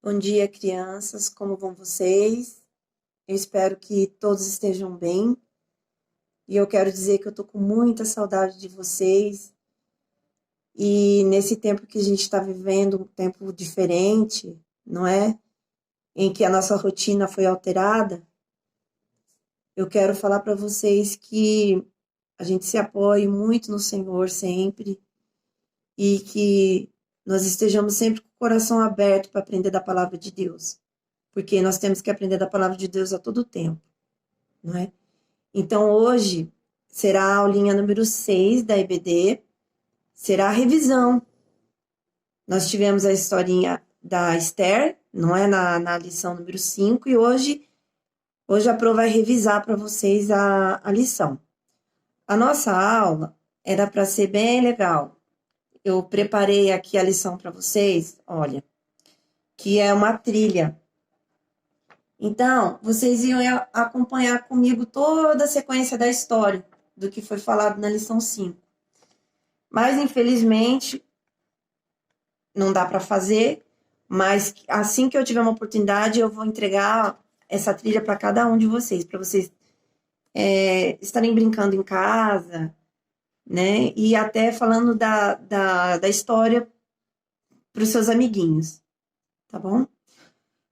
Bom dia, crianças. Como vão vocês? Eu espero que todos estejam bem. E eu quero dizer que eu tô com muita saudade de vocês. E nesse tempo que a gente está vivendo, um tempo diferente, não é? Em que a nossa rotina foi alterada, eu quero falar para vocês que a gente se apoie muito no Senhor sempre e que nós estejamos sempre com o coração aberto para aprender da palavra de Deus. Porque nós temos que aprender da palavra de Deus a todo tempo, não é? Então, hoje será a aulinha número 6 da EBD, será a revisão. Nós tivemos a historinha da Esther, não é? Na lição número 5, e hoje a Pro vai revisar para vocês a lição. A nossa aula era para ser bem legal. Eu preparei aqui a lição para vocês, olha, que é uma trilha. Então, vocês iam acompanhar comigo toda a sequência da história do que foi falado na lição 5. Mas, infelizmente, não dá para fazer, mas assim que eu tiver uma oportunidade, eu vou entregar essa trilha para cada um de vocês, para vocês estarem brincando em casa, né? E até falando da história para os seus amiguinhos, tá bom?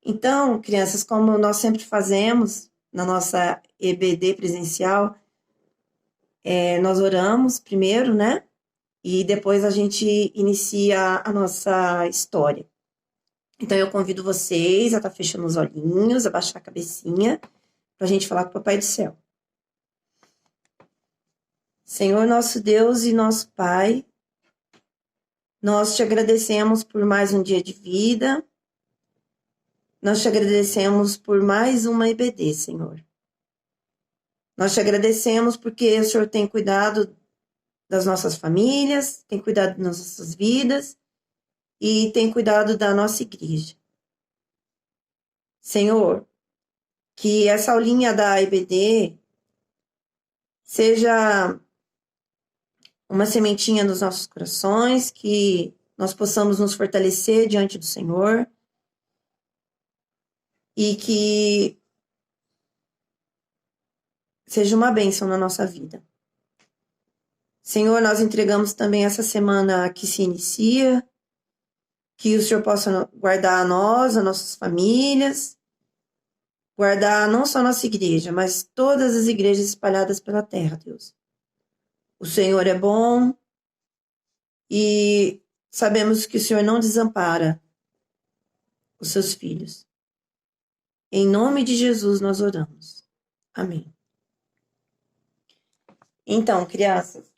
Então, crianças, como nós sempre fazemos na nossa EBD presencial, nós oramos primeiro, né? E depois a gente inicia a nossa história. Então, eu convido vocês a estar fechando os olhinhos, a baixar a cabecinha, para a gente falar com o Papai do Céu. Senhor, nosso Deus e nosso Pai, nós te agradecemos por mais um dia de vida, nós te agradecemos por mais uma EBD, Senhor. Nós te agradecemos porque o Senhor tem cuidado das nossas famílias, tem cuidado das nossas vidas e tem cuidado da nossa igreja. Senhor, que essa aulinha da EBD seja uma sementinha nos nossos corações, que nós possamos nos fortalecer diante do Senhor e que seja uma bênção na nossa vida. Senhor, nós entregamos também essa semana que se inicia, que o Senhor possa guardar a nós, as nossas famílias, guardar não só a nossa igreja, mas todas as igrejas espalhadas pela terra, Deus. O Senhor é bom e sabemos que o Senhor não desampara os seus filhos. Em nome de Jesus nós oramos. Amém. Então, crianças,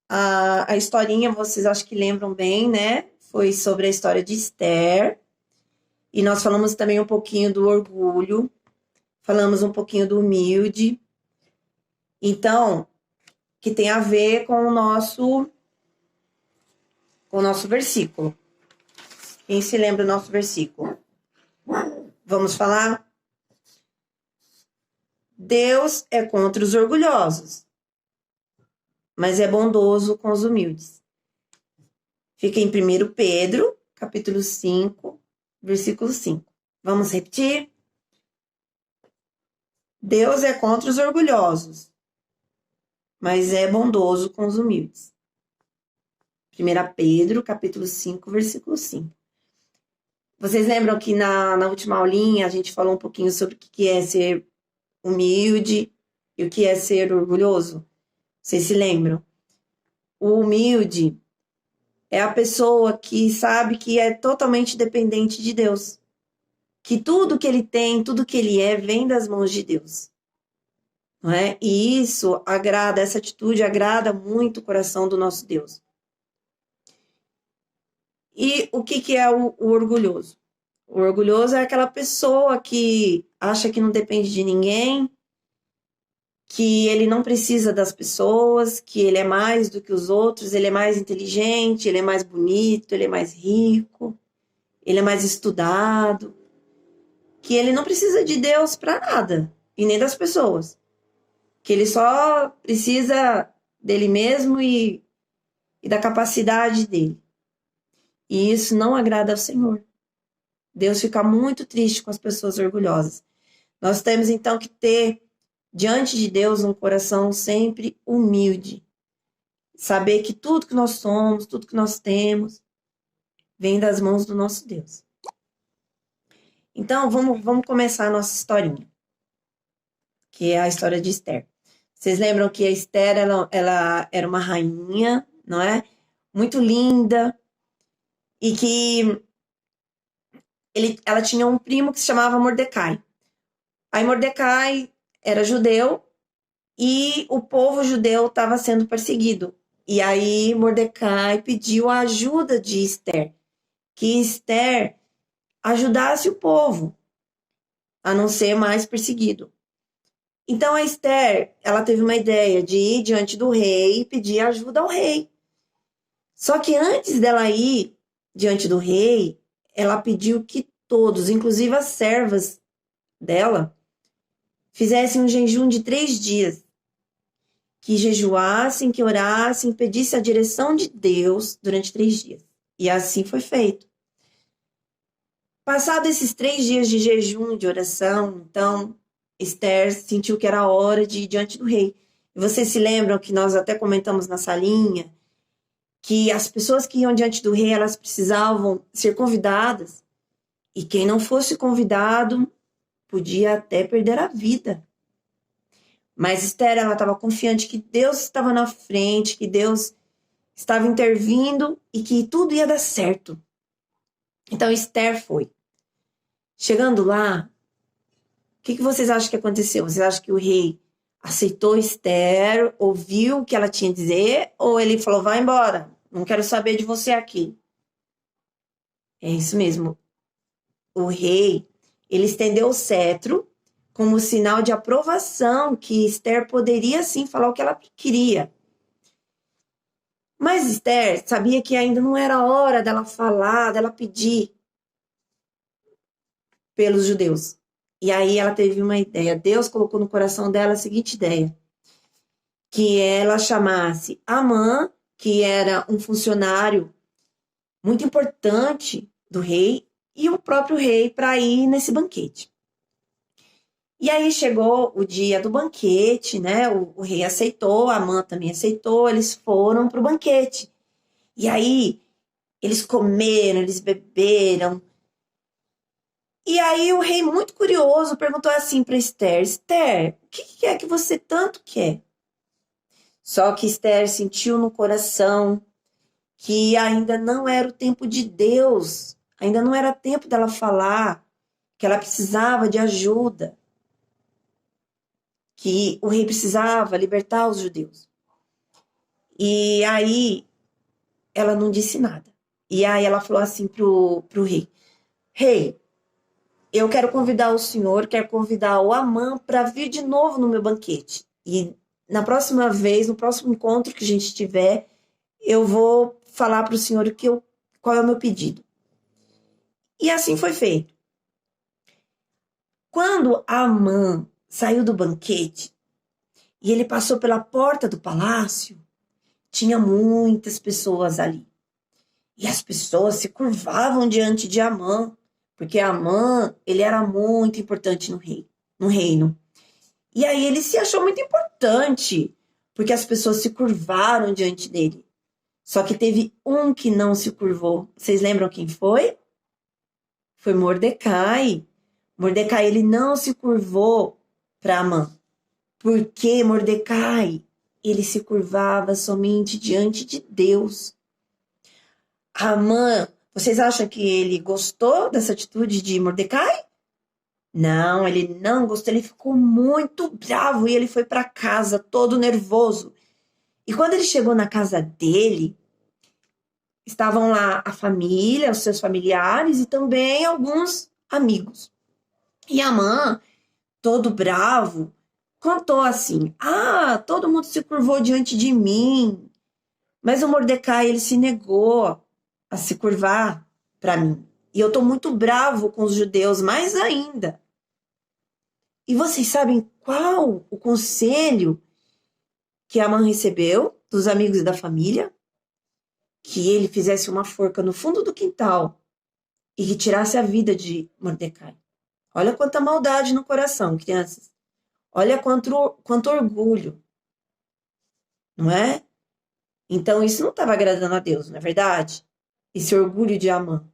a historinha vocês acho que lembram bem, né? Foi sobre a história de Esther. E nós falamos também um pouquinho do orgulho. Falamos um pouquinho do humilde. Então, que tem a ver com o nosso versículo. Quem se lembra do nosso versículo? Vamos falar? Deus é contra os orgulhosos, mas é bondoso com os humildes. Fica em 1 Pedro, capítulo 5, versículo 5. Vamos repetir? Deus é contra os orgulhosos, mas é bondoso com os humildes. 1 Pedro, capítulo 5, versículo 5. Vocês lembram que na última aulinha a gente falou um pouquinho sobre o que é ser humilde e o que é ser orgulhoso? Vocês se lembram? O humilde é a pessoa que sabe que é totalmente dependente de Deus. Que tudo que ele tem, tudo que ele é, vem das mãos de Deus. Não é? E isso agrada, essa atitude agrada muito o coração do nosso Deus. E o que é o orgulhoso? O orgulhoso é aquela pessoa que acha que não depende de ninguém, que ele não precisa das pessoas, que ele é mais do que os outros, ele é mais inteligente, ele é mais bonito, ele é mais rico, ele é mais estudado, que ele não precisa de Deus para nada, e nem das pessoas, que ele só precisa dele mesmo e da capacidade dele. E isso não agrada ao Senhor. Deus fica muito triste com as pessoas orgulhosas. Nós temos então que ter diante de Deus um coração sempre humilde. Saber que tudo que nós somos, tudo que nós temos, vem das mãos do nosso Deus. Então, vamos começar a nossa historinha, que é a história de Esther. Vocês lembram que a Esther, ela era uma rainha, não é? Muito linda, e que ela tinha um primo que se chamava Mordecai. Aí Mordecai era judeu, e o povo judeu estava sendo perseguido. E aí Mordecai pediu a ajuda de Esther, que Esther ajudasse o povo a não ser mais perseguido. Então a Esther, ela teve uma ideia de ir diante do rei e pedir ajuda ao rei. Só que antes dela ir diante do rei, ela pediu que todos, inclusive as servas dela, fizessem um jejum de 3 dias. Que jejuassem, que orassem, pedissem a direção de Deus durante 3 dias. E assim foi feito. Passados esses 3 dias de jejum, de oração, então Esther sentiu que era a hora de ir diante do rei. E vocês se lembram que nós até comentamos na salinha que as pessoas que iam diante do rei, elas precisavam ser convidadas. E quem não fosse convidado podia até perder a vida. Mas Esther, ela estava confiante que Deus estava na frente, que Deus estava intervindo e que tudo ia dar certo. Então Esther foi. Chegando lá, o que vocês acham que aconteceu? Vocês acham que o rei aceitou Esther, ouviu o que ela tinha a dizer, ou ele falou, vai embora, não quero saber de você aqui? É isso mesmo. O rei, ele estendeu o cetro como sinal de aprovação que Esther poderia sim falar o que ela queria. Mas Esther sabia que ainda não era hora dela falar, dela pedir pelos judeus. E aí ela teve uma ideia. Deus colocou no coração dela a seguinte ideia. Que ela chamasse Amã, que era um funcionário muito importante do rei, e o próprio rei para ir nesse banquete. E aí chegou o dia do banquete, né? O rei aceitou, a Amã também aceitou, eles foram para o banquete. E aí eles comeram, eles beberam. E aí o rei, muito curioso, perguntou assim para Esther, Esther, o que é que você tanto quer? Só que Esther sentiu no coração que ainda não era o tempo de Deus, ainda não era tempo dela falar que ela precisava de ajuda, que o rei precisava libertar os judeus. E aí ela não disse nada. E aí ela falou assim pro rei, rei, eu quero convidar o senhor, quero convidar o Amã para vir de novo no meu banquete. E na próxima vez, no próximo encontro que a gente tiver, eu vou falar para o senhor qual é o meu pedido. E assim foi feito. Quando Amã saiu do banquete e ele passou pela porta do palácio, tinha muitas pessoas ali. E as pessoas se curvavam diante de Amã, porque Amã, ele era muito importante no reino. E aí ele se achou muito importante, porque as pessoas se curvaram diante dele. Só que teve um que não se curvou. Vocês lembram quem foi? Foi Mordecai. Mordecai, ele não se curvou para Amã. Porque Mordecai, ele se curvava somente diante de Deus. Amã, vocês acham que ele gostou dessa atitude de Mordecai? Não, ele não gostou, ele ficou muito bravo e ele foi para casa todo nervoso. E quando ele chegou na casa dele, estavam lá a família, os seus familiares e também alguns amigos. E Amã, todo bravo, contou assim, todo mundo se curvou diante de mim, mas o Mordecai, ele se negou a se curvar para mim. E eu estou muito bravo com os judeus, mais ainda. E vocês sabem qual o conselho que Amã recebeu dos amigos e da família? Que ele fizesse uma forca no fundo do quintal e que tirasse a vida de Mordecai. Olha quanta maldade no coração, crianças. Olha quanto orgulho, não é? Então isso não estava agradando a Deus, não é verdade? Esse orgulho de Amã.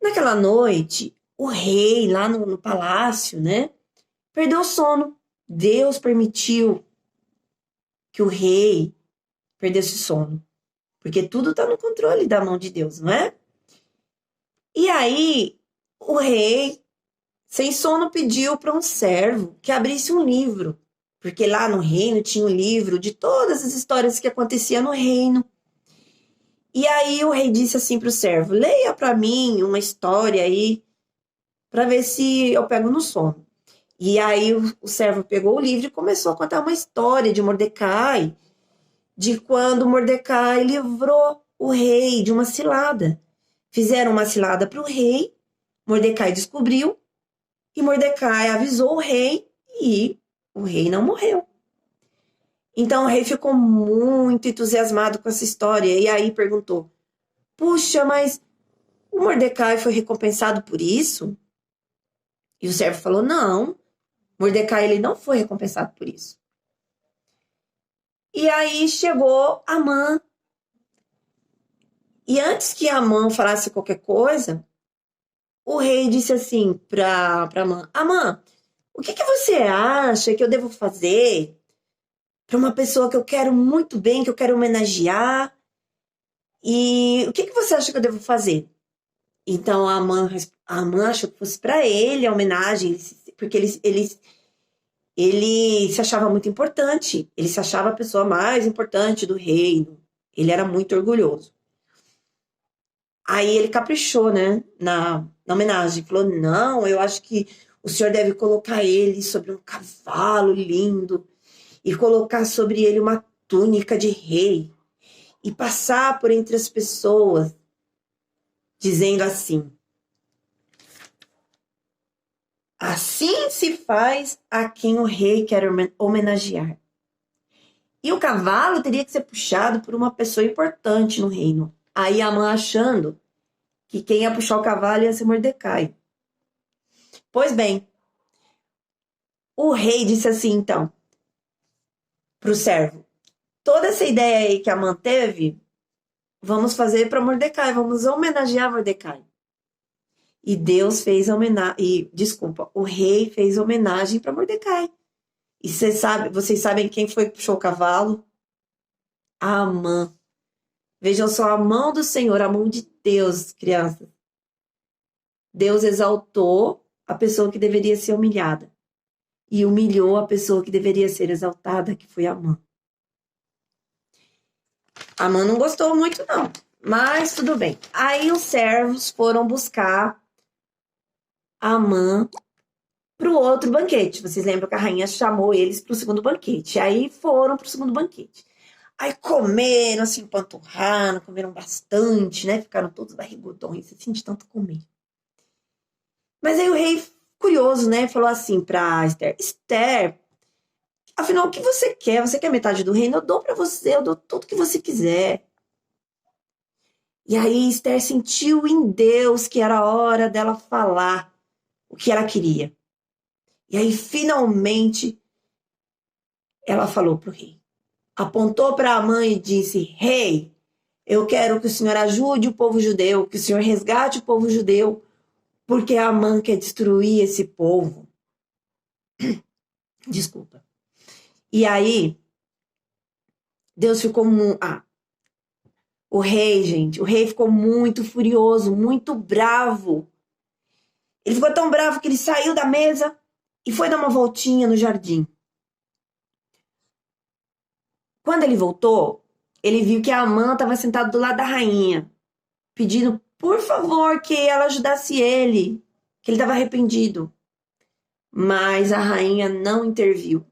Naquela noite, o rei lá no palácio, né, perdeu o sono. Deus permitiu que o rei perdesse o sono, porque tudo está no controle da mão de Deus, não é? E aí, o rei, sem sono, pediu para um servo que abrisse um livro, porque lá no reino tinha um livro de todas as histórias que aconteciam no reino. E aí o rei disse assim para o servo: leia para mim uma história aí, para ver se eu pego no sono. E aí o servo pegou o livro e começou a contar uma história de Mordecai, de quando Mordecai livrou o rei de uma cilada. Fizeram uma cilada para o rei, Mordecai descobriu, e Mordecai avisou o rei, e o rei não morreu. Então o rei ficou muito entusiasmado com essa história, e aí perguntou: puxa, mas o Mordecai foi recompensado por isso? E o servo falou: não, Mordecai ele não foi recompensado por isso. E aí chegou Amã. E antes que Amã falasse qualquer coisa, o rei disse assim para Amã: Amã, o que você acha que eu devo fazer para uma pessoa que eu quero muito bem, que eu quero homenagear? E o que você acha que eu devo fazer? Então a Amã achou que fosse para ele a homenagem, porque ele se achava muito importante, ele se achava a pessoa mais importante do reino, ele era muito orgulhoso. Aí ele caprichou, né, na homenagem, falou: não, eu acho que o senhor deve colocar ele sobre um cavalo lindo e colocar sobre ele uma túnica de rei e passar por entre as pessoas dizendo assim: assim se faz a quem o rei quer homenagear. E o cavalo teria que ser puxado por uma pessoa importante no reino. Aí Amã achando que quem ia puxar o cavalo ia ser Mordecai. Pois bem, o rei disse assim então para o servo: toda essa ideia aí que Amã teve, vamos fazer para Mordecai, vamos homenagear Mordecai. E Deus fez homenagem, o rei fez homenagem para Mordecai. E vocês sabem quem foi que puxou o cavalo? Amã. Vejam só a mão do Senhor, a mão de Deus, crianças. Deus exaltou a pessoa que deveria ser humilhada e humilhou a pessoa que deveria ser exaltada, que foi Amã. Amã não gostou muito, não, mas tudo bem. Aí os servos foram buscar Amã para o outro banquete. Vocês lembram que a rainha chamou eles para o segundo banquete. Aí foram para o segundo banquete. Aí comeram, assim, empanturraram, comeram bastante, né? Ficaram todos barrigudões, assim, de tanto comer. Mas aí o rei, curioso, né? Falou assim para Esther: Esther, afinal, o que você quer? Você quer metade do reino? Eu dou para você, eu dou tudo que você quiser. E aí Esther sentiu em Deus que era a hora dela falar o que ela queria. E aí, finalmente, ela falou para o rei. Apontou para a mãe e disse: rei, eu quero que o senhor ajude o povo judeu, que o senhor resgate o povo judeu, porque Amã quer destruir esse povo. Desculpa. E aí, Deus ficou... o rei, gente, o rei ficou muito furioso, muito bravo. Ele ficou tão bravo que ele saiu da mesa e foi dar uma voltinha no jardim. Quando ele voltou, ele viu que a Amã estava sentada do lado da rainha, pedindo, por favor, que ela ajudasse ele, que ele estava arrependido. Mas a rainha não interviu.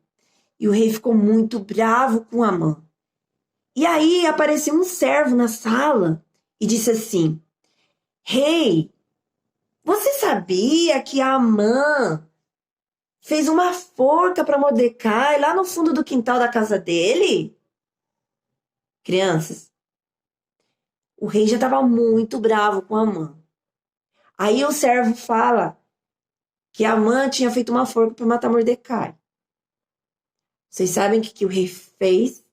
E o rei ficou muito bravo com Amã. E aí apareceu um servo na sala e disse assim: rei, você sabia que a Amã fez uma forca para Mordecai lá no fundo do quintal da casa dele? Crianças, o rei já estava muito bravo com Amã. Aí o servo fala que Amã tinha feito uma forca para matar Mordecai. Vocês sabem o que o rei fez?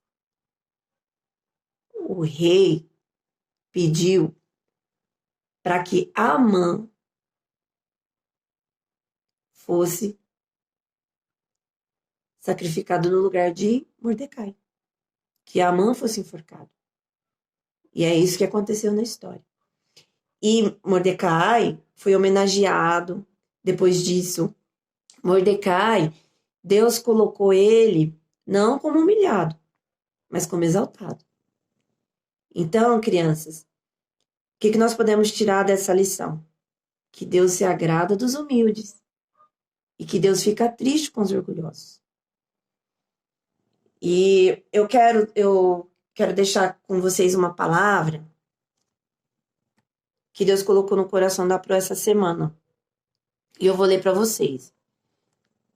O rei pediu para que Amã fosse sacrificado no lugar de Mordecai. Que Amã fosse enforcado. E é isso que aconteceu na história. E Mordecai foi homenageado. Depois disso, Mordecai, Deus colocou ele não como humilhado, mas como exaltado. Então, crianças, o que nós podemos tirar dessa lição? Que Deus se agrada dos humildes e que Deus fica triste com os orgulhosos. E eu quero deixar com vocês uma palavra que Deus colocou no coração da Pro essa semana. E eu vou ler para vocês.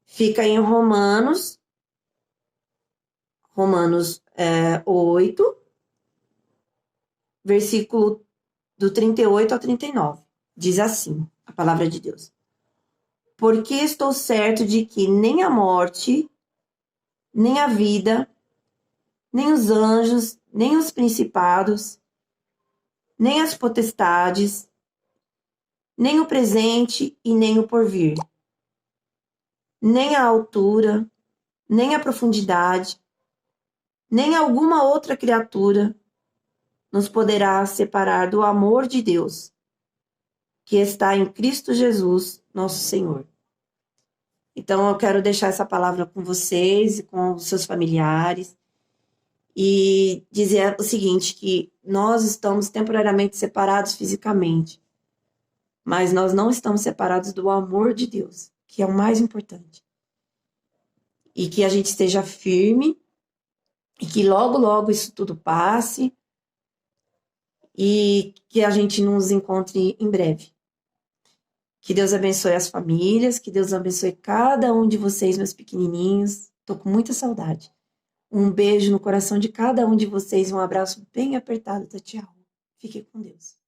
Fica em Romanos 8, versículo do 38 ao 39. Diz assim, a palavra de Deus. Porque estou certo de que nem a morte, nem a vida, nem os anjos, nem os principados, nem as potestades, nem o presente e nem o porvir, nem a altura, nem a profundidade, nem alguma outra criatura nos poderá separar do amor de Deus, que está em Cristo Jesus, nosso Senhor. Então, eu quero deixar essa palavra com vocês e com os seus familiares e dizer o seguinte, que nós estamos temporariamente separados fisicamente, mas nós não estamos separados do amor de Deus, que é o mais importante. E que a gente esteja firme e que logo, logo isso tudo passe e que a gente nos encontre em breve. Que Deus abençoe as famílias, que Deus abençoe cada um de vocês, meus pequenininhos. Tô com muita saudade. Um beijo no coração de cada um de vocês, um abraço bem apertado, Tatiana. Fique com Deus.